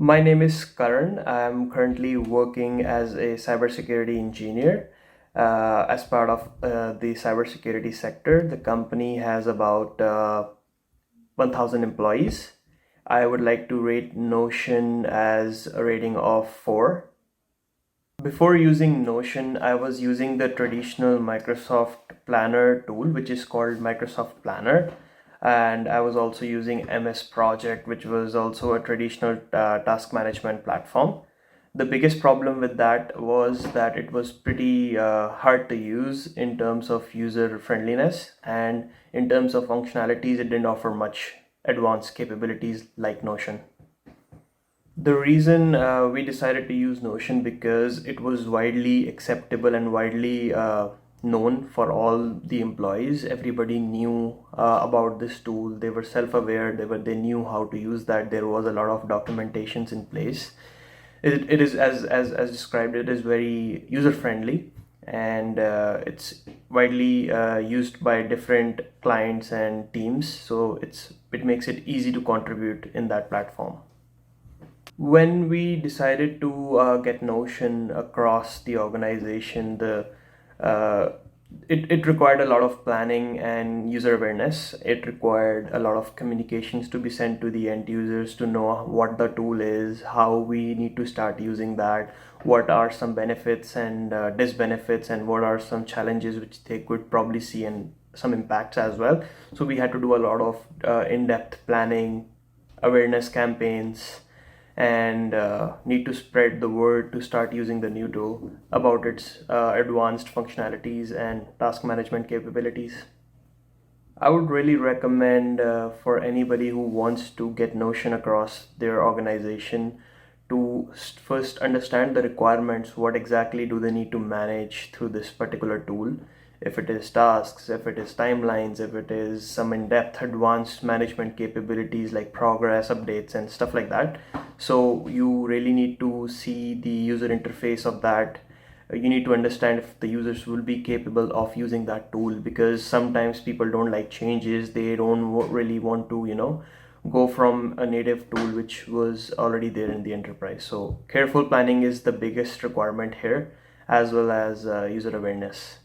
My name is Karan. I'm currently working as a cybersecurity engineer as part of the cybersecurity sector. The company has about 1,000 employees. I would like to rate Notion as a rating of 4. Before using Notion, I was using the traditional Microsoft Planner tool, which is called Microsoft Planner. And I was also using MS Project, which was also a traditional task management platform. The biggest problem with that was that it was pretty hard to use in terms of user friendliness, and in terms of functionalities, it didn't offer much advanced capabilities like Notion. The reason we decided to use Notion because it was widely acceptable and widely known for all the employees. Everybody knew about this tool. They were self-aware. They knew how to use that. There was a lot of documentations in place. It is as described. It is very user friendly, and it's widely used by different clients and teams. So it makes it easy to contribute in that platform. When we decided to get Notion across the organization, uh, it required a lot of planning and user awareness. It required a lot of communications to be sent to the end users to know what the tool is, how we need to start using that, what are some benefits and disbenefits, and what are some challenges which they could probably see, and some impacts as well. So we had to do a lot of in-depth planning, awareness campaigns, and need to spread the word to start using the new tool about its advanced functionalities and task management capabilities. I would really recommend for anybody who wants to get Notion across their organization to first understand the requirements. What exactly do they need to manage through this particular tool? If it is tasks, if it is timelines, if it is some in-depth advanced management capabilities like progress updates and stuff like that. So you really need to see the user interface of that. You need to understand if the users will be capable of using that tool, because sometimes people don't like changes. They don't really want to go from a native tool which was already there in the enterprise. So careful planning is the biggest requirement here, as well as user awareness.